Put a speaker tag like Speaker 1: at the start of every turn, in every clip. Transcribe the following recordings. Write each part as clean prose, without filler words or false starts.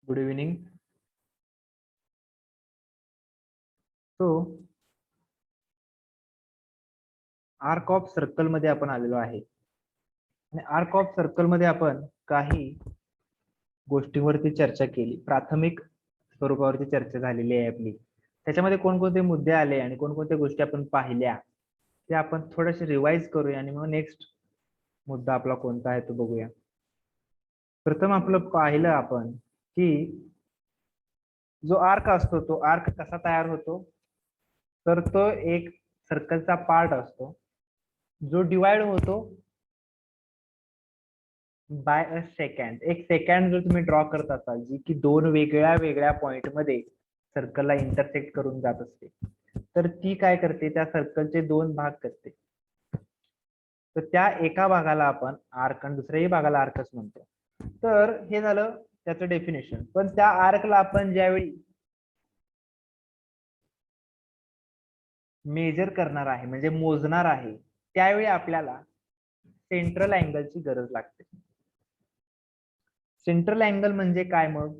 Speaker 1: Good evening. So arc of circle मध्ये आपण आलेलो आहे आणि आर्क ऑफ सर्कल मध्ये आपण काही गोष्टींवरती चर्चा केली. प्राथमिक स्वरूपावरती चर्चा झालेली आहे आपली. त्याच्यामध्ये कोणकोणते मुद्दे आले आणि कोणकोणत्या गोष्टी आपण पाहिल्या ते आपण थोडेसे रिवाइज करूया आणि मग नेक्स्ट मुद्दा आपला कोणता आहे तो बघूया. प्रथम आपलं पाहिलं आपण की जो आर्क असतो तो आर्क कसा तयार होतो, तर तो एक सर्कलचा पार्ट असतो जो डिवाइड होतो बाय अ सेकंड. एक सेकंड जर तुम्ही ड्रॉ करत असाल जी की दोन वेगळ्या वेगळ्या पॉइंट मध्ये सर्कलला इंटरसेक्ट करून जात असते, तर ती काय करते, त्या सर्कलचे दोन भाग करते. तर त्या एका भागाला आपण आर्क आणि दुसऱ्याही भागाला आर्कच म्हणतो. तर हे झालं त्याचं डेफिनेशन. पण त्या आर्कला आपण ज्यावेळी मेजर करणार आहे म्हणजे मोजणार आहे त्यावेळी आपल्याला सेंट्रल अँगलची गरज लागते. सेंट्रल अँगल म्हणजे काय मग?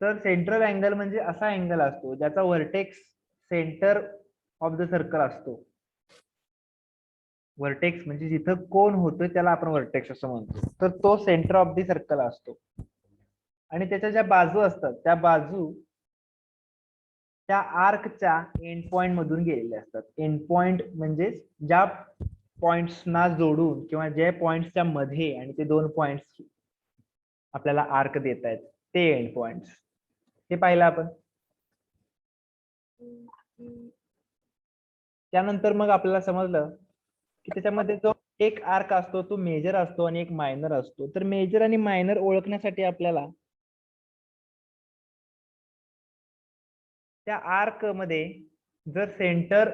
Speaker 1: तर सेंट्रल अँगल म्हणजे असा अँगल असतो ज्याचा vertex centre of the circle असतो. व्हर्टेक्स म्हणजे जिथं कोण होतोय त्याला आपण व्हर्टेक्स असं म्हणतो. तर तो सेंटर ऑफ द सर्कल असतो आणि त्याच्या ज्या बाजू असतात त्या बाजू त्या आर्कच्या एंड पॉइंट मधून गेलेले असतात. एंड पॉइंट म्हणजे ज्या पॉइंट्सना जोडून किंवा ज्या पॉइंट्सच्या मध्ये आणि ते दोन पॉइंट्स आपल्याला आर्क देत आहेत ते एंड पॉइंट्स. हे पाहिलं आपण. त्यानंतर मग आपल्याला समजलं की त्याच्यामध्ये जो एक आर्क असतो तो मेजर असतो आणि एक मायनर असतो. तर मेजर आणि मायनर ओळखण्यासाठी आपल्याला त्या आर्क मध्ये जर सेंटर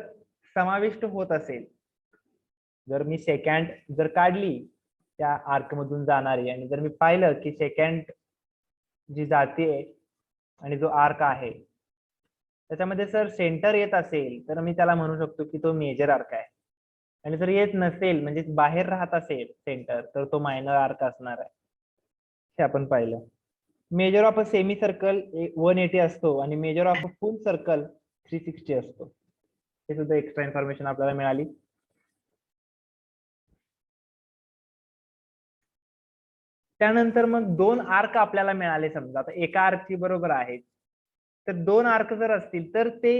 Speaker 1: समाविष्ट होत असेल, जर मी सेकंड जर काढली त्या आर्क मधून जाणारी आणि जर मी पाहिलं की सेकंड जी जाते आणि जो आर्क आहे त्याच्यामध्ये सर सेंटर येत असेल तर मी त्याला म्हणू शकतो की तो मेजर आर्क आहे. आणि जर येत नसेल म्हणजे बाहेर राहत असेल सेंटर तर तो मायनर आर्क असणार आहे. हे आपण पाहिलं. Measure of a semi circle 180 असतो आणि measure of a full circle 360 असतो. हे सुद्धा एक्स्ट्रा इन्फॉर्मेशन आपल्याला मिळाली. त्यानंतर मग दोन आर्क आपल्याला मिळाले. समजा आता एका आर्कची बरोबर आहे, तर दोन आर्क जर असतील तर ते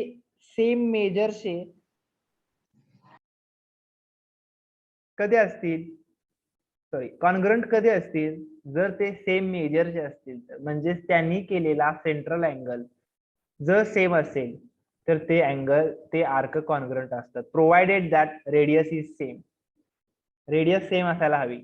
Speaker 1: सेम मेजरचे कधी असतील, सॉरी कॉन्ग्रंट कधी असतील, जर ते सेम मेजरचे असतील तर. म्हणजे त्यांनी केलेला सेंट्रल अँगल जर सेम असेल तर ते अँगल ते आर्क कॉन्ग्रंट असतात, provided that radius is same. Radius same असायला हवी.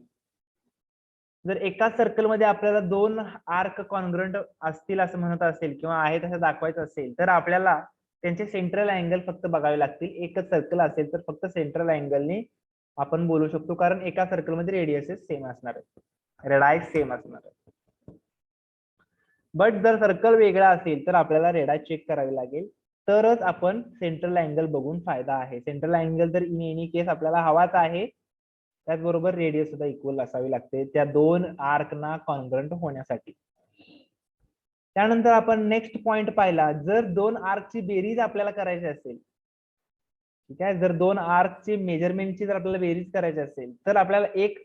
Speaker 1: जर एका सर्कल मध्ये आपल्याला दोन आर्क कॉन्ग्रंट असतील असं म्हणत असेल किंवा आहेत असं दाखवायचं असेल तर आपल्याला त्यांचे सेंट्रल अँगल फक्त बघावे लागतील. एकच सर्कल असेल तर फक्त सेंट्रल अँगलने आपण बोलू शकतो, कारण एका सर्कल मध्ये रेडियसेस सेम असणार आहे, रेडायस सेम असणार आहे. बट जर सर्कल वेगळा असेल तर आपल्याला रेडाय चेक करावी लागेल, तरच आपण सेंट्रल अँगल बघून फायदा आहे. सेंट्रल अँगल तर इन एनी केस आपल्याला हवाच आहे, त्याचबरोबर रेडियस सुद्धा इक्वल असावी लागते त्या दोन आर्कना कॉन्ग्रंट होण्यासाठी. त्यानंतर आपण नेक्स्ट पॉइंट पाहिला, जर दोन आर्कची बेरीज आपल्याला करायची असेल, ठीक आहे, जर दोन आर्कची मेजरमेंटची जर आपल्याला बेरीज करायची असेल तर आपल्याला एक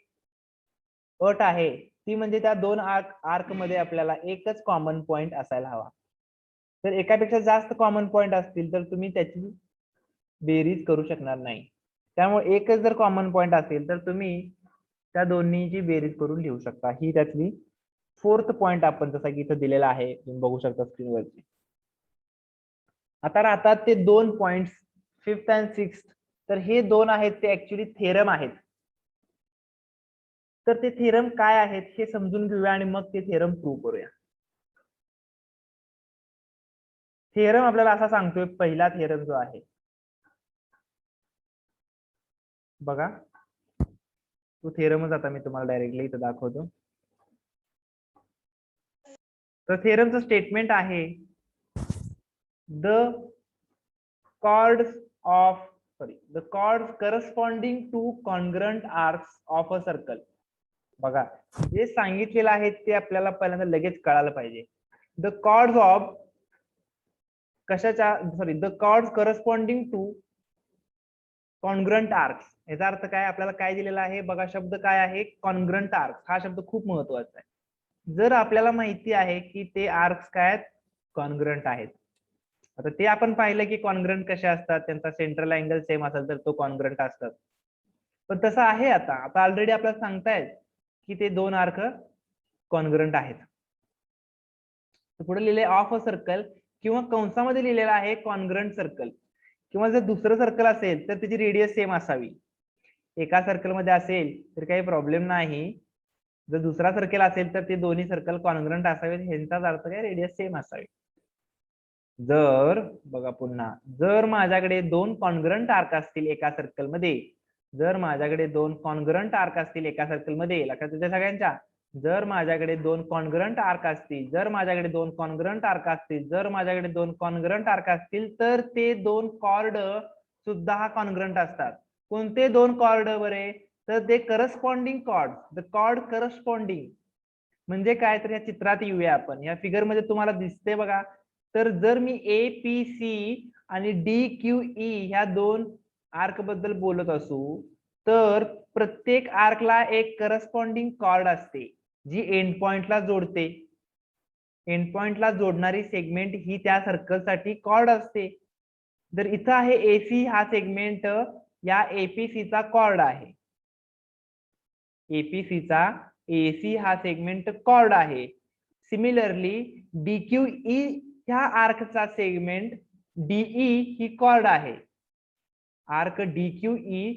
Speaker 1: अट आहे, ती म्हणजे त्या दोन आर्क मध्ये आपल्याला एकच कॉमन पॉइंट असायला हवा. तर एकापेक्षा जास्त कॉमन पॉइंट असतील तर तुम्ही त्याची बेरीज करू शकणार नाही. त्यामुळे एकच जर कॉमन पॉइंट असेल तर तुम्ही त्या दोन्हीची बेरीज करून लिहू शकता. ही त्यातली फोर्थ पॉइंट आपण जसा की इथं दिलेला आहे, तुम्ही बघू शकता स्क्रीनवरती. आता राहतात ते दोन पॉइंट फिफ्थ अँड सिक्स्थ. तर हे दोन आहेत ते ऍक्च्युली थेरम आहेत. तर ते थेरम काय आहेत हे समजून घेऊया आणि मग ते थेरम प्रूव्ह करूया. थेरम आपल्याला असा सांगतोय, पहिला थेरम जो आहे बघा, तो थेरमच आता मी तुम्हाला डायरेक्टली इथं दाखवतो. तर थेरमचं स्टेटमेंट आहे, the chords corresponding to congruent arcs of a circle. बघा, जे सांगितलेलं आहे ते आपल्याला पहिल्यांदा लगेच कळायला पाहिजे. द कॉर्ड्स ऑफ कशाच्या sorry the chords corresponding to congruent arcs. याचा अर्थ काय, आपल्याला काय दिलेला आहे बघा, शब्द काय आहे, कॉन्ग्रंट आर्क्स. हा शब्द खूप महत्वाचा आहे. जर आपल्याला माहिती आहे की ते आर्क्स काय आहेत, कॉन्ग्रंट आहेत. आता ते आपण पाहिलं की कॉन्ग्रंट कसे असतात, त्यांचा सेंट्रल अँगल सेम असेल तर तो कॉन्ग्रंट असतात. पण तसं आहे आता आता ऑलरेडी आपल्याला सांगतायत की ते दोन आर्क कॉन्ग्रंट आहेत. पुढे लिहिले ऑफ अ सर्कल किंवा कंसामध्ये लिहिलेला आहे कॉन्ग्रंट सर्कल. किंवा जर दुसरं सर्कल असेल तर त्याची रेडियस सेम असावी. एका सर्कल मध्ये असेल तर काही प्रॉब्लेम नाही. जर दुसरा सर्कल असेल तर ते दोन्ही सर्कल कॉन्ग्रंट असावेत, ह्यांचाच अर्थ काय, रेडियस सेम असावी. जर बघा पुन्हा, जर माझ्याकडे दोन कॉन्ग्रंट आर्क असतील एका सर्कल मध्ये, जर माझ्याकडे दोन कॉन्ग्रंट आर्क असतील एका सर्कल मध्ये, लक्षात येते सगळ्यांच्या, जर माझ्याकडे दोन कॉन्ग्रंट आर्क असतील, जर माझ्याकडे दोन कॉन्ग्रंट आर्क असतील, जर माझ्याकडे दोन कॉन्ग्रंट आर्क असतील, तर ते दोन कॉर्ड सुद्धा कॉन्ग्रंट असतात. कोणते दोन कॉर्ड बरे, तर ते corresponding chord, the chord corresponding. म्हणजे काय, तर या चित्रात येऊया आपण. या फिगर मध्ये तुम्हाला दिसते बघा. तर जर मी ए पी सी आणि डी क्यू ई ह्या दोन आर्क बद्दल बोलत असू, तर प्रत्येक आर्कला एक करस्पॉन्डिंग कॉर्ड असते जी एंड पॉइंटला जोडते. एंड पॉइंटला जोडणारी सेगमेंट ही त्या सर्कलसाठी कॉर्ड असते. जर इथं आहे एसी हा सेगमेंट, या एपीसीचा कॉर्ड आहे. एपीसीचा एसी हा सेगमेंट कॉर्ड आहे. सिमिलरली डीक्यूई ह्या आर्कचा सेगमेंट डीई ही कॉर्ड आहे. आर्क डीक्यूई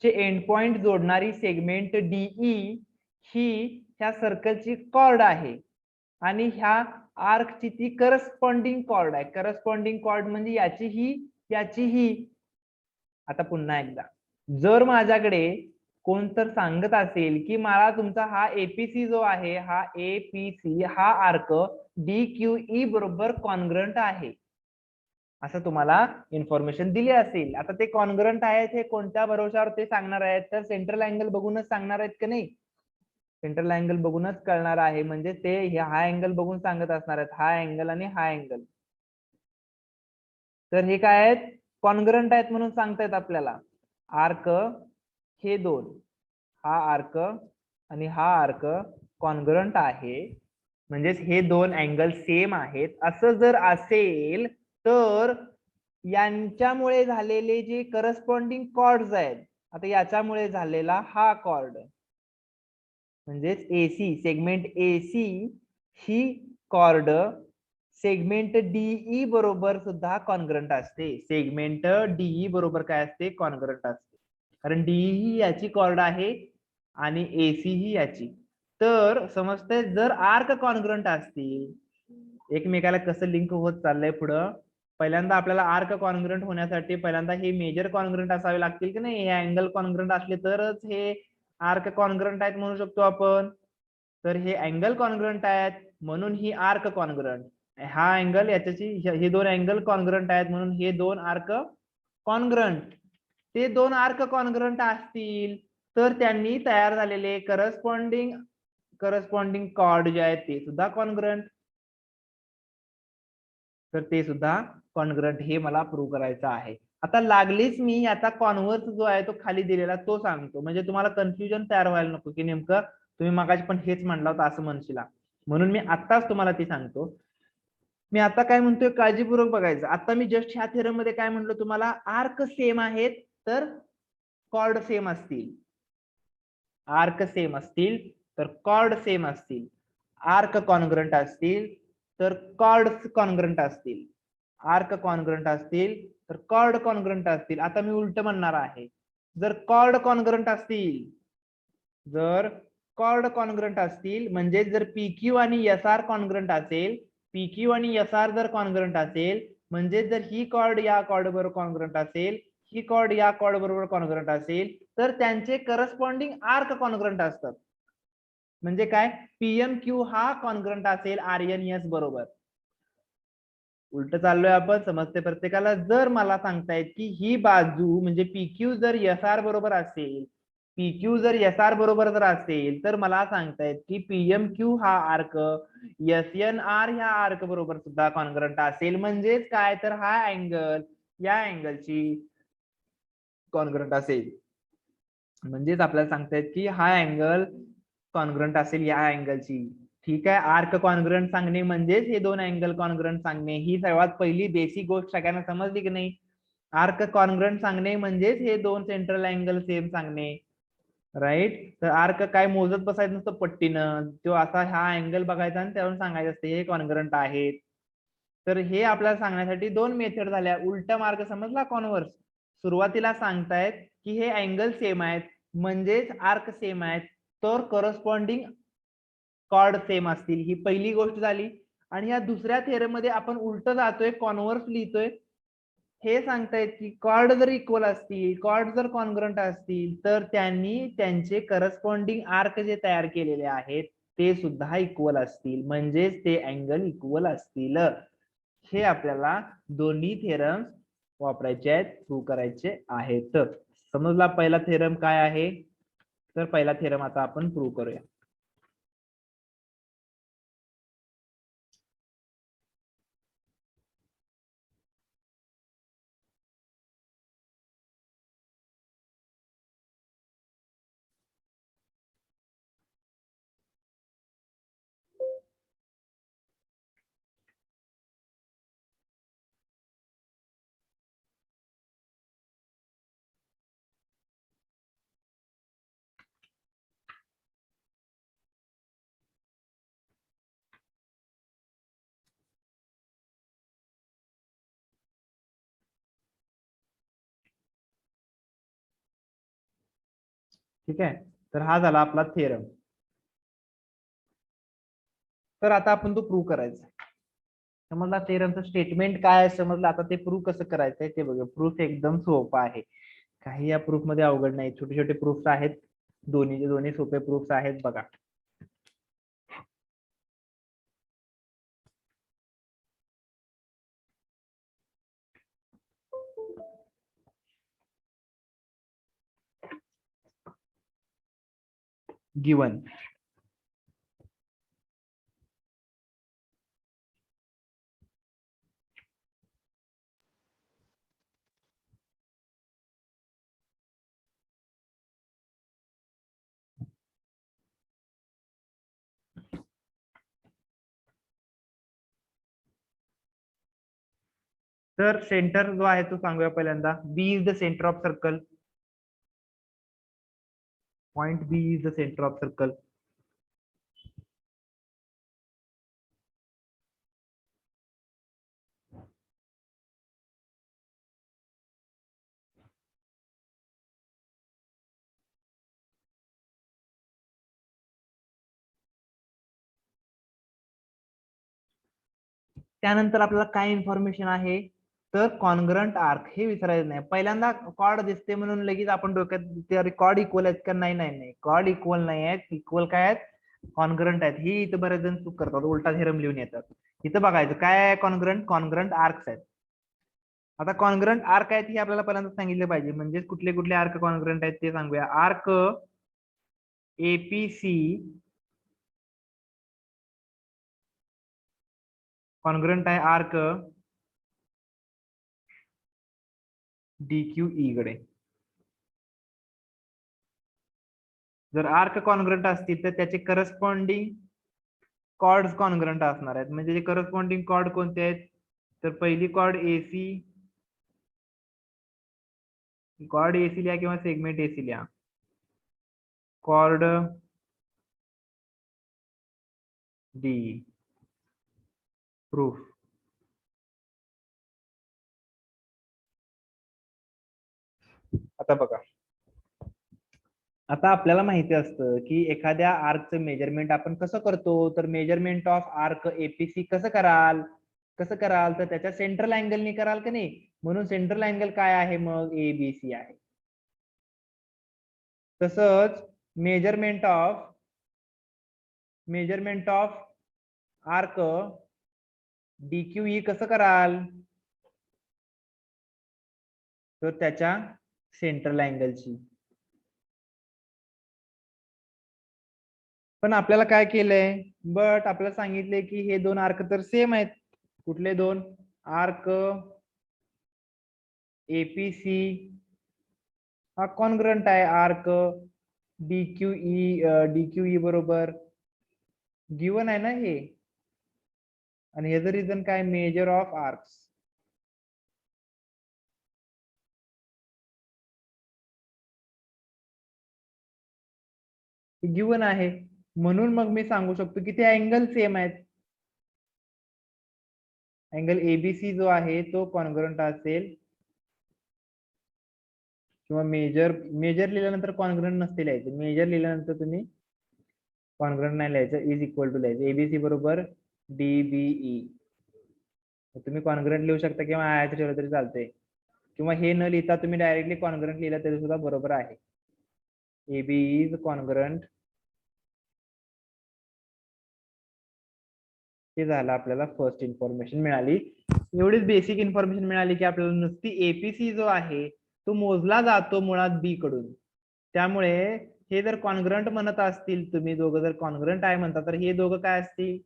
Speaker 1: चे एंड पॉइंट जोडणारी सेगमेंट डीई ही ह्या सर्कलची कॉर्ड आहे. आणि ह्या आर्कची ती करस्पॉन्डिंग कॉर्ड आहे. करस्पॉन्डिंग कॉर्ड म्हणजे याचीही. आता पुन्हा एकदा, जर माझ्याकडे कोण तर सांगत असेल की मला तुमचा हा एपीसी जो आहे, हा एपीसी हा आर्क डी क्यू ई बरोबर कॉन्ग्रंट आहे, असं तुम्हाला इन्फॉर्मेशन दिली असेल. आता ते कॉन्ग्रंट आहेत हे कोणत्या भरोशावर ते सांगणार आहेत, तर सेंट्रल अँगल बघूनच सांगणार आहेत का नाही. सेंट्रल अँगल बघूनच कळणार आहे. म्हणजे ते हा अँगल बघून सांगत असणार आहेत, हा अँगल आणि हा अँगल. तर हे काय आहेत, कॉन्ग्रंट आहेत म्हणून सांगतायत आपल्याला. आर्क हे दोन, हा आर्क आणि हा आर्क कॉन्ग्रंट आहे, म्हणजेच हे दोन अँगल सेम आहेत. असं जर असेल तर यांच्यामुळे झालेले जे करस्पॉन्डिंग कॉर्ड्स आहेत, आता याच्यामुळे झालेला हा कॉर्ड म्हणजेच एसी सेगमेंट एसी ही कॉर्ड सेगमेंट डीई बरोबर सुद्धा कॉन्ग्रंट असते. सेगमेंट डीई बरोबर काय असते, कॉन्ग्रंट असते. कारण डीई ही याची कॉर्ड आहे आणि एसी ही याची. तर समजते, जर आर्क कॉन्ग्रंट असतील, एकमेकाला कसं लिंक होत चाललंय पुढं. पहिल्यांदा आपल्याला आर्क कॉन्ग्रंट होण्यासाठी पहिल्यांदा हे मेजर कॉन्ग्रंट असावे लागतील की नाही. हे अँगल कॉन्ग्रंट असले तरच हे आर्क कॉन्ग्रंट आहेत म्हणू शकतो आपण. तर हे अँगल कॉन्ग्रंट आहेत म्हणून ही आर्क कॉन्ग्रंट. हा अँगल याच्याशी हे दोन अँगल कॉन्ग्रंट आहेत म्हणून हे दोन आर्क कॉन्ग्रंट. ते दोन आर्क कॉन्ग्रंट असतील तर त्यांनी तयार झालेले करस्पॉन्डिंग कॉर्ड जे आहेत ते सुद्धा कॉन्ग्रंट. तर ते सुद्धा कॉन्ग्रंट हे मला प्रूव्ह करायचं आहे. आता लागलीच मी याचा कॉन्व्हर्स जो आहे तो खाली दिलेला तो सांगतो, म्हणजे तुम्हाला कन्फ्युजन तयार व्हायला नको की नेमकं तुम्ही मगाशी पण हेच म्हणला होता असं म्हणशीला, म्हणून मी आत्ताच तुम्हाला ते सांगतो. मी आता काय म्हणतोय काळजीपूर्वक बघायचं. आता मी जस्ट ह्या थेरम मध्ये काय म्हणलो तुम्हाला, आर्क सेम आहेत तर कॉर्ड सेम असतील. आर्क सेम असतील तर कॉर्ड सेम असतील. आर्क कॉन्ग्रंट असतील तर कॉर्ड कॉन्ग्रंट असतील. आर्क कॉन्ग्रंट असतील तर कॉर्ड कॉन्ग्रंट असतील. आता मी उलट म्हणणार आहे, जर कॉर्ड कॉन्ग्रंट असतील, जर कॉर्ड कॉन्ग्रंट असतील म्हणजे जर पीक्यू आणि एस आर कॉन्ग्रंट असेल, पीक्यू आणि एस आर जर कॉन्ग्रंट असेल, म्हणजे जर ही कॉर्ड या कॉर्ड बरोबर कॉन्ग्रंट असेल, ही कॉर्ड या कॉर्ड बरोबर कॉन्ग्रंट असेल, तर त्यांचे करस्पॉन्डिंग आर्क कॉन्ग्रंट असतात. म्हणजे काय, पीएम क्यू हा कॉन्ग्रंट असेल आरएनएस बरोबर. उलट चाललोय आपण, समजते प्रत्येकाला. जर मला सांगतायत की ही बाजू म्हणजे पीक्यू जर एस आर बरोबर असेल PQ जर SR बरोबर जर असेल तर मला सांगतायत की PMQ हा आर्क SNR ह्या आर्क बरोबर सुद्धा कॉन्ग्रंट असेल, म्हणजेच काय तर हा अँगल या अँगलची कॉन्ग्रंट असेल. म्हणजेच आपल्याला सांगतायत की हा अँगल कॉन्ग्रंट असेल या अँगलची. ठीक आहे, आर्क कॉन्ग्रंट सांगणे म्हणजेच हे दोन अँगल कॉन्ग्रंट सांगणे, ही सर्वात पहिली बेसिक गोष्ट सगळ्यांना समजली की नाही. आर्क कॉन्ग्रंट सांगणे म्हणजेच हे दोन सेंट्रल अँगल सेम सांगणे. राईट, तर आर्क काय मोजत बसायचं नसतं पट्टीनं, तो असा हा अँगल बघायचा आणि त्यावरून सांगायचं असते हे कॉन्ग्रंट आहेत. तर हे आपल्याला सांगण्यासाठी दोन मेथड झाल्या. उलटा मार्ग समजला कॉन्व्हर्स. सुरुवातीला सांगतायत की हे अँगल सेम आहेत म्हणजेच आर्क सेम आहेत, तर करस्पॉन्डिंग कॉर्ड सेम असतील, ही पहिली गोष्ट झाली. आणि या दुसऱ्या थेरम मध्ये आपण उलट जातोय, कॉन्व्हर्स लिहितोय. हे सांगतायत की कॉर्ड जर इक्वल असतील, कॉर्ड जर कॉन्ग्रंट असतील, तर त्यांनी त्यांचे करस्पॉन्डिंग आर्क जे तयार केलेले आहेत ते सुद्धा इक्वल असतील, म्हणजेच ते अँगल इक्वल असतील. हे आपल्याला दोन्ही थेरम वापरायचे आहेत, प्रूव्ह करायचे आहेत. समजला पहिला थेरम काय आहे? तर पहिला थेरम आता आपण प्रूव्ह करूया. ठीक आहे, तर हा झाला आपला थेरम. तर आता आपण तो प्रूव्ह करायचा. समजला थेरमचं स्टेटमेंट काय आहे, समजलं. आता ते प्रूव्ह कसं करायचंय ते बघूया. प्रूफ एकदम सोपं आहे, काही या प्रूफ मध्ये अवघड नाही. छोटे छोटे प्रूफ्स आहेत, दोन्हीचे दोन्ही सोपे प्रूफ्स आहेत. बघा, गिवन तर सेंटर जो आहे तो सांगूया पहिल्यांदा. B is the centre of circle. Point B is the centre of circle. त्यानंतर आपल्याला काय इन्फॉर्मेशन आहे, तर कॉन्ग्रंट आर्क हे विसरायचं नाही. पहिल्यांदा कॉर्ड दिसते म्हणून लगेच आपण डोक्यात कॉर्ड इक्वल आहेत का, नाही नाही नाही, कॉर्ड इक्वल नाही आहेत. इक्वल काय आहेत, कॉन्ग्रंट आहेत. ही इथं बरेच जण चूक करतात, उलटा थेरम लिहून येतात. इथं बघायचं काय आहे, कॉन्ग्रंट कॉन्ग्रंट आर्क्स आहेत. आता कॉन्ग्रंट आर्क आहेत हे आपल्याला पहिल्यांदा सांगितलं पाहिजे, म्हणजे कुठले कुठले आर्क कॉन्ग्रंट आहेत ते सांगूया. आर्क एपीसी कॉन्ग्रंट आहे आर्क DQE कडे. जर आर्क कॉन्ग्रंट असतील तर त्याचे करस्पॉन्डिंग कॉर्ड कॉन्ग्रंट असणार आहेत. म्हणजे करस्पॉन्डिंग कॉर्ड कोणते आहेत, तर पहिली कॉर्ड एसी, कॉर्ड एसी लिहा किंवा सेगमेंट एसी लिहा. Cord D proof. आता बघा, आता आपल्याला माहिती असतं की एखाद्या आर्कचं मेजरमेंट आपण कसं करतो, तर मेजरमेंट ऑफ आर्क एपीसी कसं कराल तर त्याच्या सेंट्रल अँगलनी कराल का नाही. म्हणून सेंट्रल अँगल काय आहे मग, एबीसी आहे. तसंच मेजरमेंट ऑफ आर्क DQE कसं कराल, तर त्याच्या सेंट्रल अँगलची. पण आपल्याला काय केलंय, बट आपल्याला सांगितले की हे दोन आर्क तर सेम आहेत. कुठले दोन आर्क? एपीसी हा कॉन्ग्रंट आहे आर्क डीक्यूई बरोबर गिवन आहे ना हे. आणि ह्याचं रिझन काय? Measure of arcs. गिवन आहे म्हणून मग मी सांगू शकतो की ते अँगल सेम आहेत. अँगल एबीसी जो आहे तो कॉन्ग्रंट असेल, किंवा मेजर लिहिल्यानंतर कॉन्ग्रंट नसते लिहायचं. मेजर लिहिल्यानंतर तुम्ही कॉन्ग्रंट नाही लिहायचं, इज इक्वल टू लिहायचं. एबीसी बरोबर डीबीई. तुम्ही कॉन्ग्रंट लिहू शकता किंवा आयचं ठेवलं तरी चालतंय, किंवा हे न लिहिता तुम्ही डायरेक्टली कॉन्ग्रंट लिहिला तरी सुद्धा बरोबर आहे. AB is congruent. हे झालं, आपल्याला फर्स्ट इन्फॉर्मेशन मिळाली. एवढीच बेसिक इन्फॉर्मेशन मिळाली की आपल्याला नुसती एपीसी जो आहे तो मोजला जातो मुळात बी कडून. त्यामुळे हे जर कॉन्ग्रंट म्हणत असतील, तुम्ही दोघं जर कॉन्ग्रंट आहे म्हणता, तर हे दोघं काय असतील?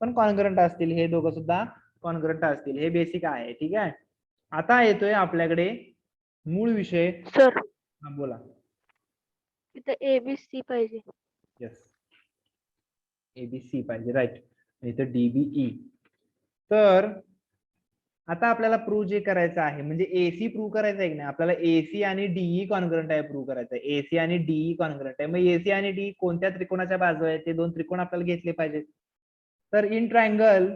Speaker 1: पण कॉन्ग्रंट असतील. हे दोघं सुद्धा कॉन्ग्रंट असतील. हे बेसिक आहे. ठीक आहे. आता येतोय आपल्याकडे मूळ विषय.
Speaker 2: सर
Speaker 1: बोला.
Speaker 2: इथं एबीसी पाहिजे.
Speaker 1: येस, एबीसी पाहिजे, राईट. इथं डीबीई. तर आता आपल्याला प्रूव्ह जे करायचं आहे, म्हणजे एसी प्रूव्ह करायचं आहे की नाही आपल्याला, एसी आणि डीई कॉन्ग्रंट आहे प्रूव्ह करायचं आहे. एसी आणि डीई कॉन्ग्रंट आहे. मग एसी आणि डी कोणत्या त्रिकोणाच्या बाजू आहे? ते दोन त्रिकोण आपल्याला घेतले पाहिजेत. तर in triangle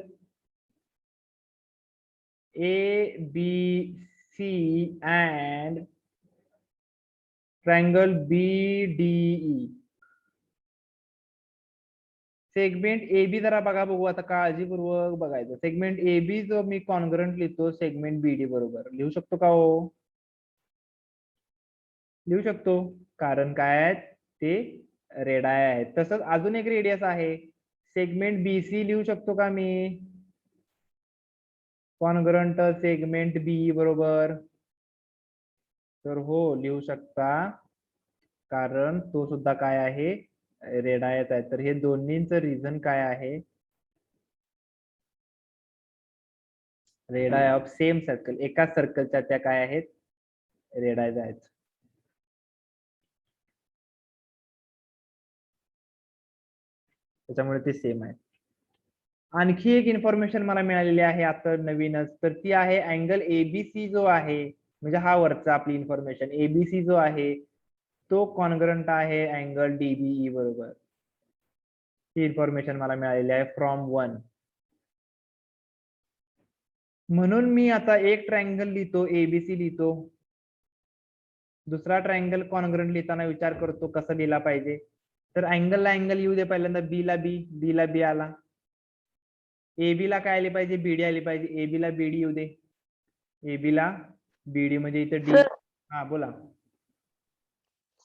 Speaker 1: ABC and triangle BDE, segment AB जरा बघा, बघू आता काळजीपूर्वक बघायचं. सेगमेंट AB जो मी कॉन्ग्रंट लिहितो सेगमेंट BD बरोबर, लिहू शकतो का हो? लिहू शकतो. कारण काय आहेत ते? रेडाय आहेत. तसंच अजून एक रेडियस आहे सेगमेंट BC, लिहू शकतो का मी कॉन्ग्रंट सेगमेंट BE बरोबर? तर हो, लिहू शकता. कारण तो सुद्धा काय आहे? रेडायत आहे. तर हे दोन्हींचं रिझन काय आहे? रेडाय ऑफ सेम सर्कल, एकाच सर्कलच्या त्या काय आहेत? रेडायज आहेत. त्याच्यामुळे ते सेम आहे. आणखी एक इन्फॉर्मेशन मला मिळालेली आहे आता नवीनच, तर ती आहे अँगल एबीसी जो आहे, म्हणजे हा वरचा आपली इन्फॉर्मेशन, एबीसी जो आहे तो कॉन्ग्रंट आहे अँगल डीबीई बरोबर. ही इन्फॉर्मेशन मला मिळालेली आहे फ्रॉम 1. म्हणून मी आता एक ट्रायंगल लिहितो, एबीसी लिहितो. दुसरा ट्रायंगल कॉन्ग्रंट लिहिताना विचार करतो कसं लिहिला पाहिजे. तर अँगलला अँगल येऊ दे, पहिल्यांदा बी ला बी, बी ला बी आला. एबी ला काय आली पाहिजे? बीडी आली पाहिजे. एबी ला बीडी येऊ दे, एबी ला बीडी म्हणजे इथे डी. हा बोला.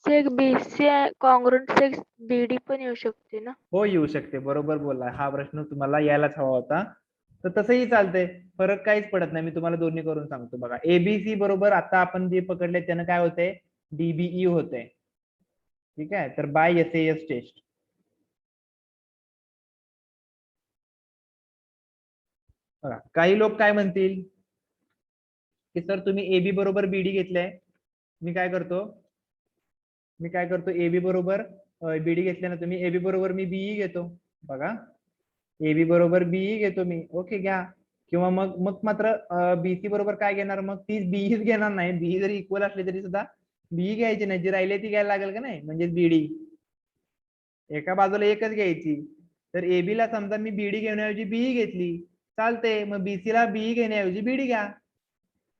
Speaker 2: सेग बीसी कॉन्ग्रंट सेग बीडी पण येऊ शकते ना?
Speaker 1: हो, येऊ शकते. बरोबर बोलला. हा प्रश्न तुम्हाला यायलाच हवा होता. तर तसंही चालतंय, फरक काहीच पडत नाही. मी तुम्हाला दोन्ही करून सांगतो बघा. एबीसी बरोबर आता आपण जे पकडले त्यानं काय होतंय? डीबीई होतंय. ठीक आहे. तर बाय SAS टेस्ट. बघा, काही लोक काय म्हणतील की सर तुम्ही एबी बरोबर बीडी घेतलंय. मी काय करतो एबी बरोबर बीडी घेतल्या ना तुम्ही, एबी बरोबर मी बीई घेतो. बघा, एबी बरोबर बीई घेतो मी. ओके, घ्या. किंवा मग मात्र बीसी बरोबर काय घेणार? मग ती बीईच घेणार नाही. बीई जरी इक्वल असली तरी सुद्धा बीई घ्यायची नाही, जी राहिली ती घ्यायला लागेल का नाही, म्हणजे बीडी. एका बाजूला एकच घ्यायची. तर एबी ला समजा मी बीडी घेण्याऐवजी बीई घेतली, चालते. मग बीसी ला बीई घेण्याऐवजी बीडी घ्या.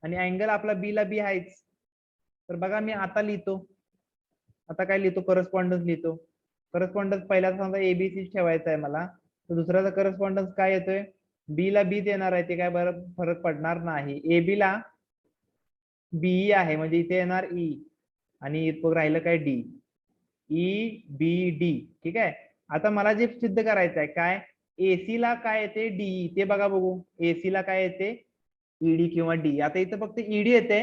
Speaker 1: आणि अँगल आपला बी ला बी आहेच. तर बघा, मी आता लिहितो. आता काय लिहितो? करस्पॉन्डन्स लिहितो. करस्पॉन्डन्स पहिल्याचा समजा एबीसी ठेवायचा आहे मला, तर दुसऱ्याचा करस्पॉन्डन्स काय येतोय? बी ला बी देणार आहे, ते काय बरं फरक पडणार नाही. एबी ला बीई आहे म्हणजे इथे येणार ई, आणि इथं राहिलं काय? डी. E B D. ठीक आहे. आता मला जे सिद्ध करायचं आहे काय? एसी ला काय येते? डीई. ते बघा, बघू. एसी ला काय येते? ईडी किंवा डी. आता इथं फक्त ईडी येते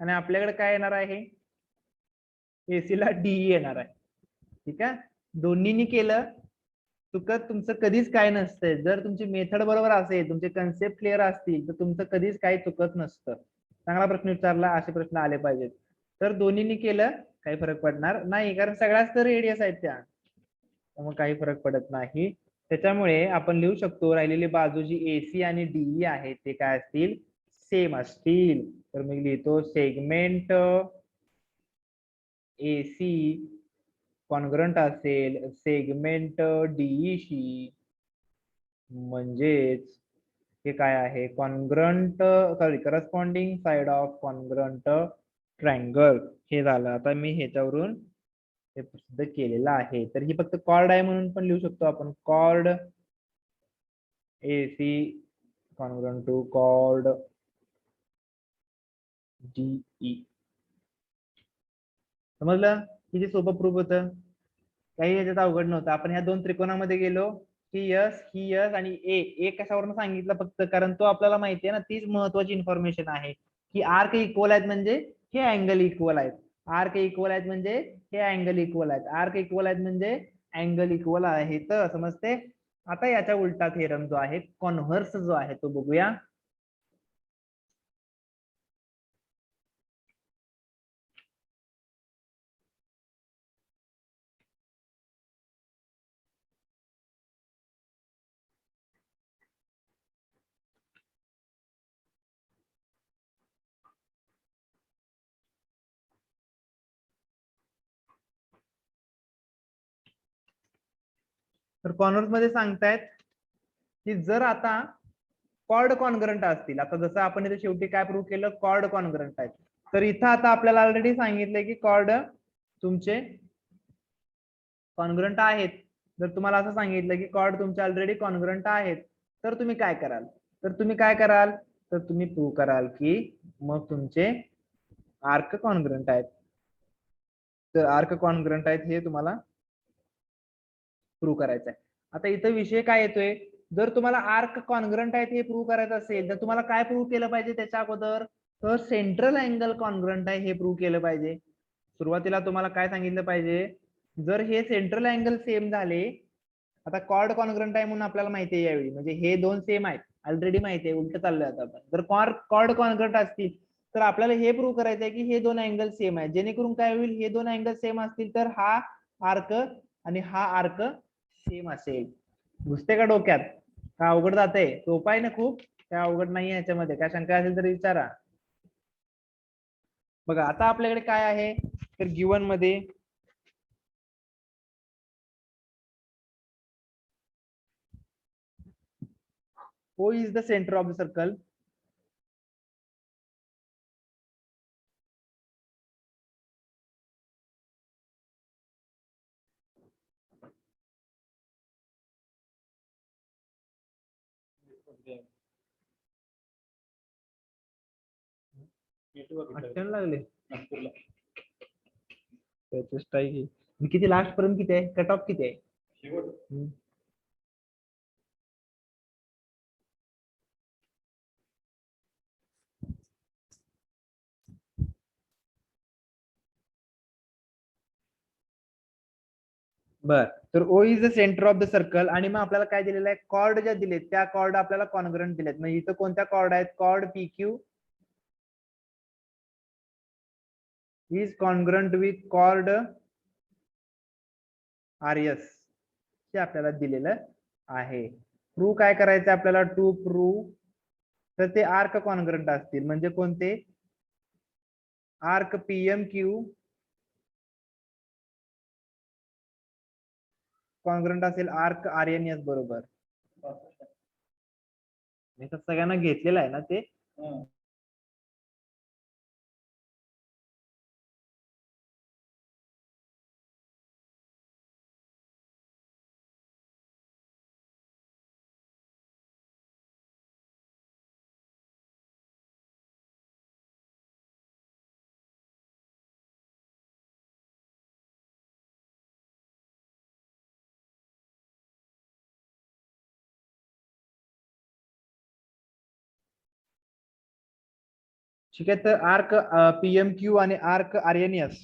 Speaker 1: आणि आपल्याकडे काय येणार आहे? एसी ला डीई येणार आहे. ठीक आहे. दोन्हीनी केलं चुकत तुमचं कधीच काय नसतंय. जर तुमची मेथड बरोबर असेल, तुमचे कन्सेप्ट क्लिअर असतील, तर तुमचं कधीच काही चुकत नसतं. चांगला प्रश्न विचारला, असे प्रश्न आले पाहिजेत. तर दोन्हीनी केलं काही फरक पडणार नाही, कारण सगळ्याच तर रेडियस आहेत त्या, त्यामुळे काही फरक पडत नाही. त्याच्यामुळे आपण लिहू शकतो राहिलेली बाजू जी एसी आणि डीई आहे ते काय असतील, सेम असतील. तर मी लिहितो सेगमेंट एसी कॉन्ग्रंट असेल सेगमेंट डीई शी, म्हणजेच हे काय आहे, congruent sorry corresponding side of congruent triangle. हे झालं. आता मी ह्याच्यावरून हे सिद्ध केलेलं आहे. तर ही फक्त कॉर्ड आहे म्हणून पण लिहू शकतो आपण, chord AC congruent to chord DE. समजलं किती सोपं प्रूफ होतं, काही याच्यात अवघड नव्हतं. आपण ह्या दोन त्रिकोणामध्ये गेलो, ही यस आणि ए कशावरून सांगितलं फक्त, कारण तो आपल्याला माहिती आहे ना, तीच महत्वाची इन्फॉर्मेशन आहे की आर्क इक्वल आहेत म्हणजे हे अँगल इक्वल आहेत, आर्क इक्वल आहेत म्हणजे हे अँगल इक्वल आहेत, आर्क इक्वल आहेत म्हणजे अँगल इक्वल आहे. तर समजते. आता याच्या उलटा थेरम जो आहे, कॉन्व्हर्स जो आहे तो बघूया. तर कॉर्नर्स मध्ये सांगतायत की जर आता कॉर्ड कॉन्ग्रंट असतील, आता जसं आपण इथे शेवटी काय प्रूव्ह केलं, कॉर्ड कॉन्ग्रंट आहेत. तर इथं आता आपल्याला ऑलरेडी सांगितलंय की कॉर्ड तुमचे कॉन्ग्रंट आहेत. जर तुम्हाला असं सांगितलं की कॉर्ड तुमचे ऑलरेडी कॉन्ग्रंट आहेत, तर तुम्ही काय कराल, तर तुम्ही प्रूव्ह कराल की मग तुमचे आर्क कॉन्ग्रंट आहेत. तर आर्क कॉन्ग्रंट आहेत हे तुम्हाला प्रूव्ह करायचं आहे. आता इथं विषय काय येतोय, जर तुम्हाला आर्क कॉन्ग्रंट आहेत हे प्रूव्ह करायचं असेल, तर तुम्हाला काय प्रूव्ह केलं पाहिजे त्याच्या अगोदर, तर सेंट्रल अँगल कॉन्ग्रंट आहे हे प्रूव्ह केलं पाहिजे. सुरुवातीला तुम्हाला काय सांगितलं पाहिजे, जर हे सेंट्रल अँगल सेम झाले, आता कॉर्ड कॉन्ग्रंट आहे म्हणून आपल्याला माहिती आहे यावेळी, म्हणजे हे दोन सेम आहेत ऑलरेडी माहिती आहे, उलट चाललंय आता आपण. जर कॉर्ड कॉन्ग्रंट असतील तर आपल्याला हे प्रूव्ह करायचं आहे की हे दोन अँगल सेम आहेत, जेणेकरून काय होईल, हे दोन अँगल सेम असतील तर हा आर्क आणि हा आर्क सेम असेल. घुसते का डोक्यात, का अवघड जाते, सोपा आहे ना खूप, काय अवघड नाहीये याच्यामध्ये, काय शंका असेल तर विचारा. बघा आता आपल्याकडे काय आहे, तर गिवन मध्ये O is the center of the circle. आठवण लागले किती लास्ट पर्यंत किती आहे, कट ऑफ किती आहे. बर, तर O is the centre of the circle, आणि मग आपल्याला काय दिलेलं आहे, कॉर्ड ज्या दिलेत त्या कॉर्ड आपल्याला कॉन्ग्रंट दिलेत. म्हणजे इथं कोणत्या कॉर्ड आहेत, chord P Q is congruent with chord R S हे आपल्याला दिलेलं आहे. प्रूव्ह काय करायचं आपल्याला, टू प्रूव्ह, तर ते आर्क कॉन्ग्रंट असतील, म्हणजे कोणते, आर्क पीएम क्यू कॉन्ग्रंट असेल आर्क आर एन एस बरोबर. मी तर सगळ्यांना घेतलेलं आहे ना ते. ठीक आहे, तर आर्क पीएम क्यू आणि आर्क आर एन एस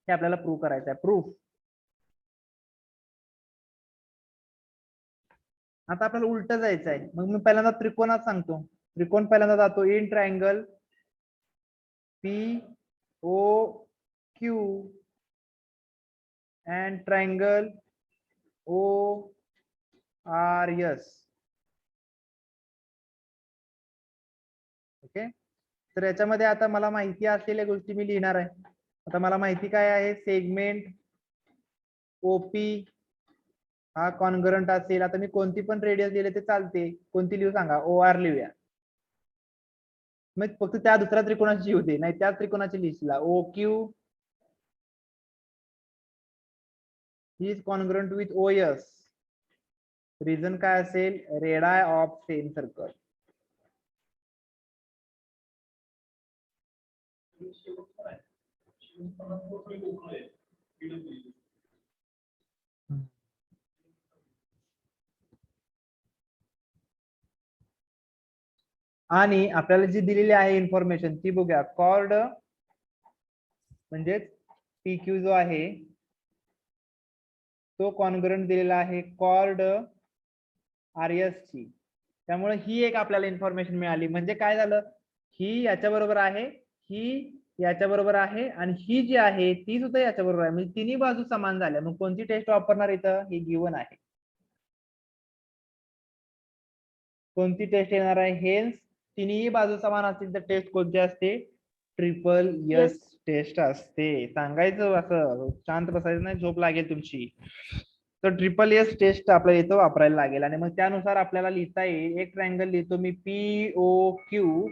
Speaker 1: हे आपल्याला प्रूव्ह करायचं आहे. प्रूफ आता आपल्याला उलट जायचं आहे, मग मी पहिल्यांदा त्रिकोणात सांगतो. त्रिकोण पहिल्यांदा जातो in triangle POQ and triangle ORS. Okay, तर याच्यामध्ये आता मला माहिती असलेल्या गोष्टी मी लिहिणार आहे. आता मला माहिती काय आहे, सेगमेंट ओपी हा कॉन्ग्रंट असेल. आता मी कोणती पण रेडियस दिले ते चालते, कोणती लिहू सांगा, OR लिहूया. मग फक्त त्या दुसऱ्या त्रिकोणाची होते, नाही त्या त्रिकोणाची लिस्टला OQ is congruent with OS. Reason काय असेल, रेडाय ऑफ सेम सर्कल. आणि आपल्याला जी दिलेली आहे इन्फॉर्मेशन ती बघूया. कॉर्ड म्हणजे PQ जो आहे तो कॉन्ग्रंट दिलेला आहे कॉर्ड RS ची. त्यामुळे ही एक आपल्याला इन्फॉर्मेशन मिळाली. म्हणजे काय झालं, ही याच्या बरोबर आहे, ही याच्या बरोबर आहे, आणि ही जी आहे ती सुद्धा याच्या बरोबर आहे. म्हणजे तिन्ही बाजू समान झाल्या. मग कोणती टेस्ट वापरणार इथं, ही गिवन आहे. कोणती टेस्ट येणार आहे, हेन्स तिन्ही बाजू समान असतील तर टेस्ट कोणती असते, ट्रिपल यस टेस्ट असते. सांगायचं असं, शांत बसायचं नाही, झोप लागेल तुमची. तर ट्रिपल एस टेस्ट आपल्याला इथं वापरायला लागेल. आणि मग त्यानुसार आपल्याला लिहिता येईल. एक ट्रायंगल लिहितो मी POQ.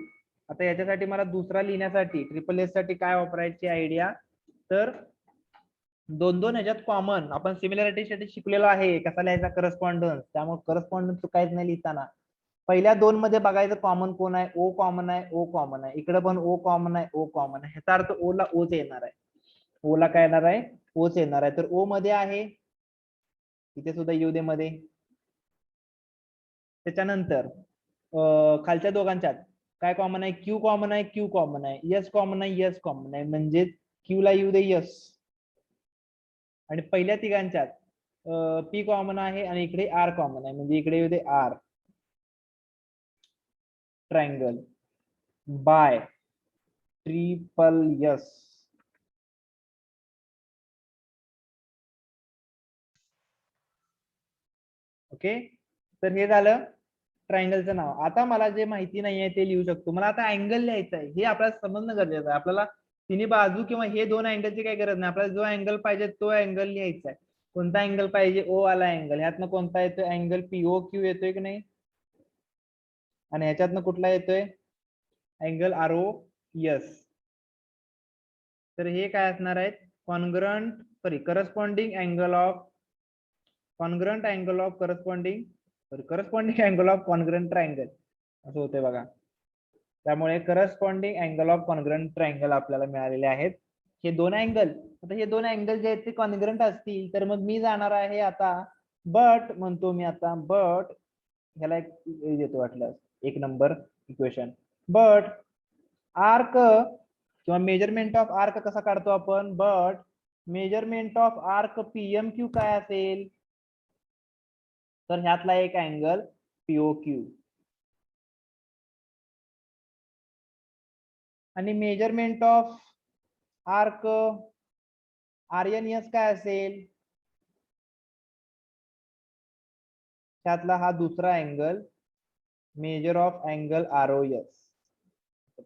Speaker 1: आता याच्यासाठी मला दुसरा लिहिण्यासाठी ट्रिपल एस साठी काय वापरायची आयडिया, तर दोन दोन ह्याच्यात कॉमन आपण सिमिलॅरिटीसाठी शिकलेलो आहे कसा लिहायचा, करस्पॉन्डन्स. त्यामुळे करस्पॉन्डन्स चुकायचं नाही लिहिताना. पहिल्या दोन मध्ये बघायचं कॉमन कोण आहे, O कॉमन आहे, O कॉमन आहे. इकडे पण O कॉमन आहे, O कॉमन आहे. ह्याचा अर्थ O ला Oच येणार आहे. O ला काय येणार आहे, Oच येणार आहे. तर O मध्ये आहे, इथे सुद्धा येऊ दे मध्ये. त्याच्यानंतर खालच्या दोघांच्यात काय कॉमन आहे, Q कॉमन आहे, Q कॉमन आहे, S कॉमन आहे, S कॉमन आहे. म्हणजे Q ला येऊ दे S. आणि पहिल्या तिघांच्यात P कॉमन आहे आणि इकडे R कॉमन आहे. म्हणजे इकडे येऊ दे R. Triangle bye triple S. Okay, तर हे झालं ट्रायंगलचं नाव. आता मला जे माहिती नाहीये ते लिहू शकतो. मला आता अँगल लिहायचा आहे, हे आपल्याला समजणं गरजेचं आहे. आपल्याला तिन्ही बाजू किंवा हे दोन अँगलची काही गरज नाही. आपल्याला जो अँगल पाहिजे तो अँगल लिहायचा आहे. कोणता अँगल पाहिजे, O वाला अँगल. ह्यातनं कोणता येतोय, अँगल POQ येतोय की नाही, आणि ह्याच्यातनं कुठला येतोय, अँगल ROS. तर हे काय असणार आहेत, corresponding angle of corresponding angle of congruent triangle असं होतंय बघा. त्यामुळे corresponding angle of congruent triangle आपल्याला मिळालेले आहेत हे दोन अँगल. आता हे दोन अँगल जे आहेत ते कॉन्ग्रंट असतील तर मग मी जाणार आहे आता बट म्हणतो मी आता, बट ह्याला एक देतो वाटलं, एक नंबर इक्वेशन. बट आर्क किंवा मेजरमेंट ऑफ आर्क कसा काढतो आपण, but measurement of arc PMQ काय असेल, तर ह्यातला एक अँगल POQ. आणि मेजरमेंट ऑफ आर्क RNS काय असेल, त्यातला हा दुसरा angle, measure of angle ROS.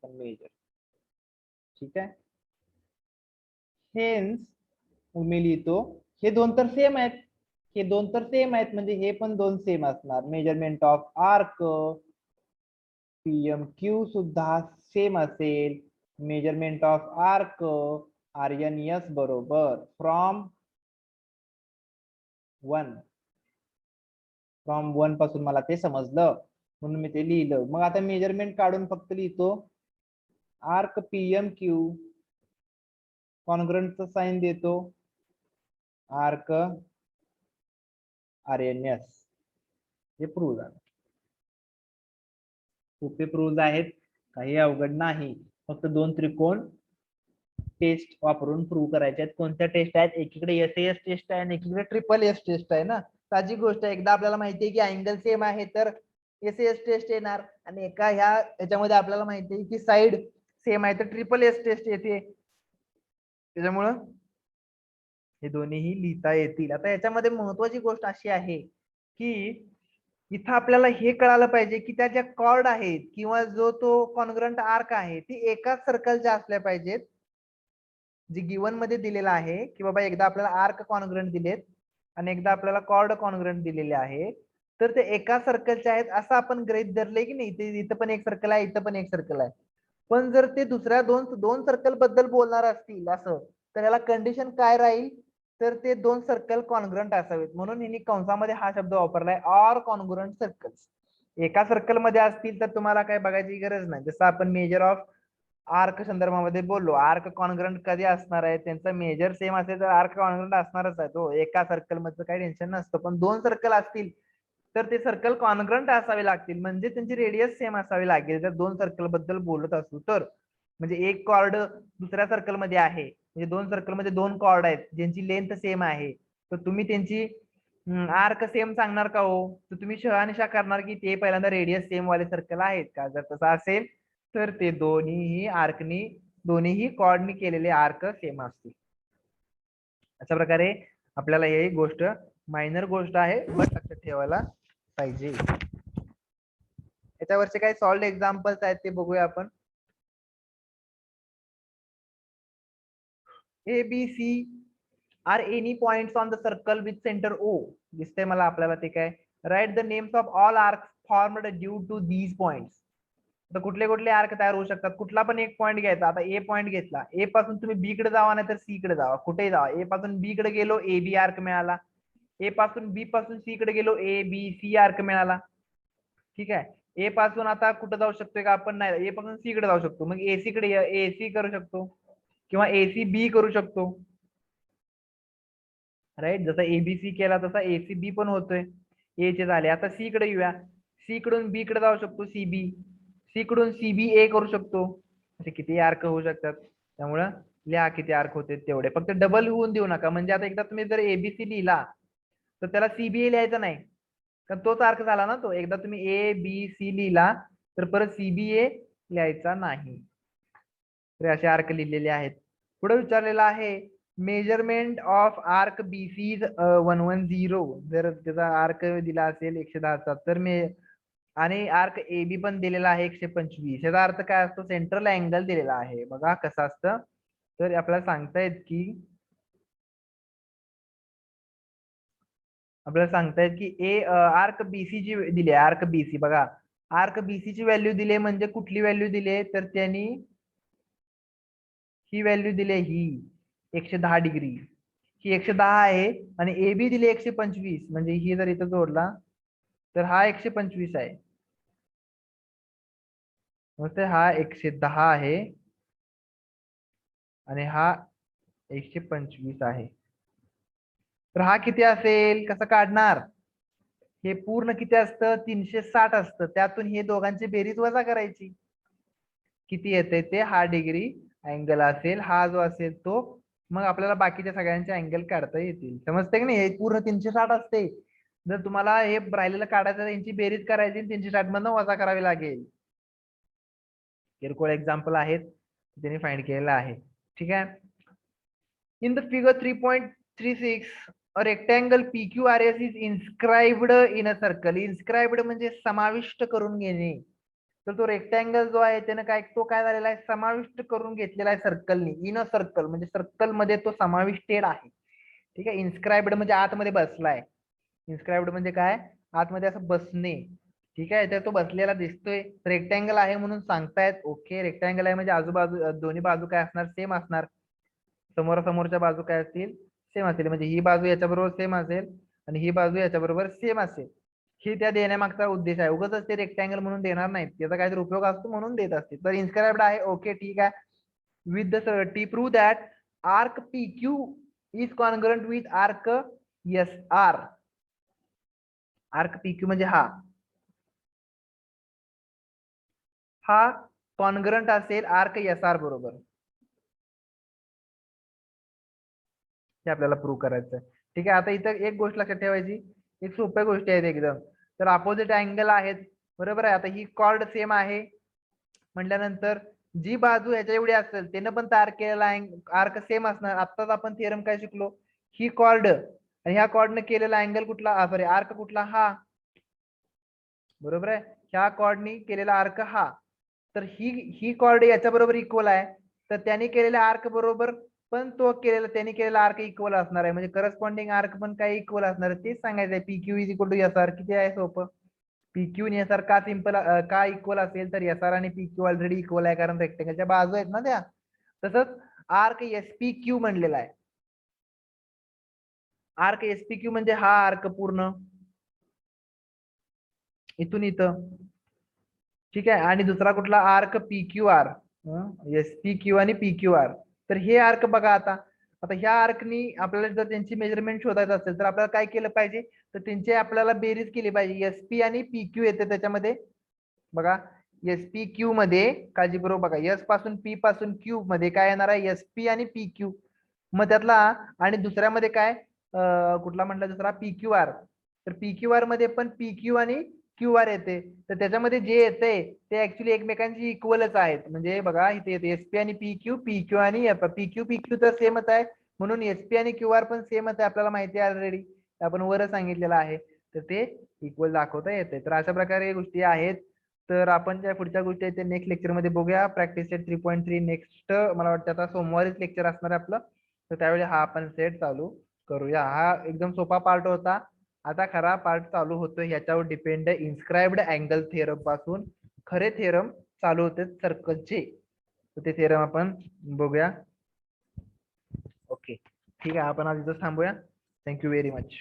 Speaker 1: Measure, ठीक आहे. हेन्स मी लिहितो, हे दोन तर सेम आहेत, हे दोन तर सेम आहेत, म्हणजे हे पण दोन सेम असणार. मेजरमेंट ऑफ आर्क PMQ सुद्धा सेम असेल. मेजरमेंट ऑफ आर्क RNS बरोबर फ्रॉम 1 पासून मला ते समजलं म्हणून मी ते लिहिलं. मग आता मेजरमेंट काढून फक्त लिहितो, आर्क PMQ कॉन्ग्रंटचं साइन देतो, आर्क RNS. हे प्रूव्ह झालं. सोपे प्रूव्ह आहेत, काही अवघड नाही. फक्त दोन त्रिकोण टेस्ट वापरून प्रूव्ह करायचे आहेत. कोणत्या टेस्ट आहेत, एकीकडे SAS टेस्ट आहे आणि एकीकडे ट्रिपल एस टेस्ट आहे ना. साहजिक गोष्ट आहे, एकदा आपल्याला माहिती आहे की अँगल सेम आहे तर एस टेस्ट येणार, आणि एका ह्याच्यामध्ये आपल्याला माहिती आहे की साइड सेम आहे तर ट्रिपल एस टेस्ट येते. त्याच्यामुळं हे दोन्हीही लिहिता येतील. आता याच्यामध्ये महत्वाची गोष्ट अशी आहे की इथं आपल्याला हे कळालं पाहिजे की त्या ज्या कॉर्ड आहेत किंवा जो तो कॉन्ग्रंट आर्क आहे ती एकाच सर्कलच्या असल्या पाहिजेत, जे गिवन मध्ये दिलेला आहे की बाबा एकदा आपल्याला आर्क कॉन्ग्रंट दिलेत आणि एकदा आपल्याला कॉर्ड कॉन्ग्रंट दिलेले आहे, तर ते एका सर्कलचे आहेत असं आपण गृहीत धरले की नाही. ते इथं पण एक सर्कल आहे, इथं पण एक सर्कल आहे. पण जर ते दुसऱ्या दोन सर्कल बद्दल बोलणार असतील असं, तर याला कंडिशन काय राहील, तर ते दोन सर्कल कॉन्ग्रंट असावेत. म्हणून यांनी कंसामध्ये हा शब्द वापरलाय, ऑर कॉन्ग्रंट सर्कल्स. एका सर्कल मध्ये असतील तर तुम्हाला काय बघायची गरज नाही. जसं आपण मेजर ऑफ आर्क संदर्भामध्ये बोललो, आर्क कॉन्ग्रंट कधी असणार आहे, त्यांचा मेजर सेम असेल तर आर्क कॉन्ग्रंट असणारच आहे. तो एका सर्कल मध्ये काही टेन्शन नसतं. पण दोन सर्कल असतील तर ते सर्कल कॉन्ग्रंट असावे लागतील, म्हणजे त्यांची रेडियस सेम असावी लागेल. जर दोन सर्कल बद्दल बोलत असू तर, म्हणजे एक कॉर्ड दुसऱ्या सर्कल मध्ये आहे, म्हणजे दोन सर्कल मध्ये दोन कॉर्ड आहेत ज्यांची लेंथ सेम आहे, तर तुम्ही त्यांची आर्क सेम सांगणार का हो? तर तुम्ही शहानिशा करणार की ते पहिल्यांदा रेडियस सेम वाले सर्कल आहेत का. जर तसं असेल तर ते दोन्हीही कॉर्डनी केलेले आर्क सेम असतील. अशा प्रकारे आपल्याला ही गोष्ट मायनर गोष्ट आहे पण लक्षात ठेवायला पाहिजे. याच्यावरचे काही सॉल्ड एक्झाम्पल्स आहेत ते बघूया आपण. A B C are any points on the circle with centre O. दिसतंय मला आपल्याला ते काय. Write the names of all arcs formed due to these points. तर कुठले कुठले आर्क तयार होऊ शकतात. कुठला पण एक पॉईंट घ्यायचा. आता ए पॉईंट घेतला, ए पासून तुम्ही बी कडे जावा नाही तर सी कडे जावा, कुठेही जावा. ए पासून बी कडे गेलो, ए बी आर्क मिळाला. ए पासून बी पासून सी कडे गेलो, ए बी सी आर्क मिळाला. ठीक आहे. ए पासून आता कुठे जाऊ शकतोय का आपण, नाही, ए पासून सी कडे जाऊ शकतो. मग एसी कडे एसी करू शकतो किंवा एसी बी करू शकतो. राईट, जसा एबीसी केला तसा एसी बी पण होतोय. ए चे झाले. आता सी कडे येऊया. सी कडून बी कडे जाऊ शकतो, सी बी. सी कडून सी बी ए करू शकतो. असे किती आर्क होऊ शकतात. त्यामुळं लिहा किती आर्क होते तेवढे, फक्त डबल होऊन देऊ नका. म्हणजे आता एकदा तुम्ही जर एबीसी लिहिला तर त्याला सीबीए लिहायचा नाही, कारण तोच आर्क झाला ना तो. एकदा तुम्ही ए बी सी लिहिला तर परत सीबीए लिहायचा नाही. तर असे आर्क लिहिलेले आहेत. पुढे विचारलेला आहे मेजरमेंट ऑफ आर्क बीसी 110. जर त्याचा आर्क दिला असेल 110चा तर आणि आर्क ए बी पण दिलेला आहे 125. याचा अर्थ काय असतो, सेंट्रल अँगल दिलेला आहे. बघा कसं असतं. तर आपल्याला सांगतायत की ए आर्क बीसी जी दिली आहे, आर्क बीसी बघा, आर्क बीसी ची व्हॅल्यू दिली म्हणजे कुठली व्हॅल्यू दिली, तर त्यांनी ही व्हॅल्यू दिली, ही 110 डिग्री, ही 110 आहे. आणि ए बी दिली 125, म्हणजे ही जर इथं जोडला तर हा 125 आहे. मग हा 110 आहे आणि हा 125 आहे. तर हा किती असेल, कसं काढणार. हे पूर्ण किती असतं, 360 असतं. त्यातून हे दोघांची बेरीज वजा करायची, किती येते ते. हा डिग्री अँगल असेल, हा जो असेल तो. मग आपल्याला बाकीच्या सगळ्यांचे अँगल काढता येतील. समजते की नाही. हे पूर्ण 360 असते. जर तुम्हाला हे राहिलेलं काढायचं त्यांची बेरीज करायची, 360 मधनं वजा करावी लागेल. किरकोळ एक्झाम्पल आहेत त्यांनी फाइंड केलेलं आहे. ठीक आहे. In the figure 3.36 a rectangle PQRS is inscribed in a circle. Inscribed म्हणजे समाविष्ट करून घेणे. तर तो रेक्टँगल जो आहे त्याने तो काय झालेला आहे, समाविष्ट करून घेतलेला आहे सर्कलनी. इन अ सर्कल म्हणजे सर्कल मध्ये तो समाविष्टेड आहे. ठीक आहे. इन्स्क्राइब्ड म्हणजे आतमध्ये बसलाय. इन्स्क्राइब्ड म्हणजे काय, आतमध्ये असं बसणे. ठीक आहे. तर तो बसलेला दिसतोय. रेक्टँगल आहे म्हणून सांगतायत. ओके, रेक्टँगल आहे म्हणजे आजूबाजू दोन्ही बाजू काय असणार, सेम असणार. समोरासमोरच्या बाजू काय असतील, सेम असेल. म्हणजे ही बाजू याच्या बरोबर सेम असेल आणि ही बाजू याच्या बरोबर सेम असेल. ही त्या देण्यामागचा उद्देश आहे. उगाच ते रेक्टँगल म्हणून देणार नाहीत, त्याचा काहीतरी उपयोग असतो म्हणून देत असतील. तर इन्स्क्राइब्ड आहे. ओके, ठीक आहे. With the T prove that arc P Q is congruent with arc S R. Arc P Q म्हणजे हा कॉन्ग्रंट असेल आर्क एस आर बरोबर. हे आपल्याला प्रूव्ह करायचं आहे. ठीक आहे. आता इथं एक गोष्ट लक्षात ठेवायची एक सोप्या गोष्टी आहेत एकदम. तर अपोजिट अँगल आहेत, बरोबर आहे. आता ही कॉर्ड सेम आहे म्हटल्यानंतर जी बाजू ह्याच्या एवढी असेल त्यानं पण तयार केलेला आर्क सेम असणार. आत्ताच आपण थिअरम काय शिकलो, ही कॉर्ड आणि ह्या कॉर्डने केलेला अँगल कुठला, सॉरी आर्क कुठला, हा, बरोबर आहे. ह्या कॉर्डनी केलेला आर्क हा, तर ही कॉर्ड याच्या बरोबर इक्वल आहे, तर त्यांनी केलेल्या आर्क बरोबर पण त्यांनी केलेला आर्क इक्वल असणार आहे. म्हणजे करस्पॉन्डिंग आर्क पण काय इक्वल असणार आहे, तेच सांगायचं आहे. P Q is equal to S R. किती आहे सोपं. पी क्यू आणि एस आर का सिंपल, का इक्वल असेल, तर एस आर आणि पी क्यू ऑलरेडी इक्वल आहे, कारण रेक्टेंगलच्या बाजू आहेत ना त्या. तसंच आर्क एस पी क्यू म्हणलेला आहे. आर्क एस पी क्यू म्हणजे हा आर्क पूर्ण इथून इथं, ठीक आहे. आणि दुसरा कुठला arc P Q R, S P Q आणि पी क्यू आर. तर हे आर्क बघा. आता आता ह्या आर्कनी आपल्याला जर त्यांची मेजरमेंट शोधायचं असेल तर आपल्याला काय केलं पाहिजे, तर त्यांची आपल्याला बेरीज केली पाहिजे. एस पी आणि पी क्यू येते त्याच्यामध्ये बघा. एस पी क्यू मध्ये काळजीपूर्वक बघा, एस पासून पी पासून क्यू मध्ये काय येणार आहे, एस पी आणि पी क्यू. मग त्यातला आणि दुसऱ्यामध्ये काय कुठला म्हटलं दुसरा, पी क्यू आर. तर पी क्यू आर मध्ये पण पी क्यू आणि क्यू आर येते. तर त्याच्यामध्ये जे येते ते ऍक्च्युली एकमेकांची इक्वलच आहेत. म्हणजे बघा इथे येते एस पी आणि पी क्यू, पी क्यू आणि पी क्यू तर सेमच आहे, म्हणून एस पी आणि क्यू आर पण सेमच आहे. आपल्याला माहिती आहे ऑलरेडी, आपण वर सांगितलेलं आहे. तर ते इक्वल दाखवता येते. तर अशा प्रकारे गोष्टी आहेत. तर आपण ज्या पुढच्या गोष्टी आहेत ते नेक्स्ट लेक्चर मध्ये बघूया. प्रॅक्टिस सेट 3.3 नेक्स्ट मला वाटतं आता सोमवारीच लेक्चर असणार आहे आपलं. तर त्यावेळी हा आपण सेट चालू करूया. हा एकदम सोपा पार्ट होता. आता खरा पार्ट चालू होतो, ह्याच्यावर डिपेंड इन्स्क्राइब्ड अँगल थिअरम पासून खरे थिअरम चालू होते सर्कलचे. तर ते थिअरम आपण बघूया. ओके, ठीक आहे. आपण आज इथं थांबूया. Thank you very much.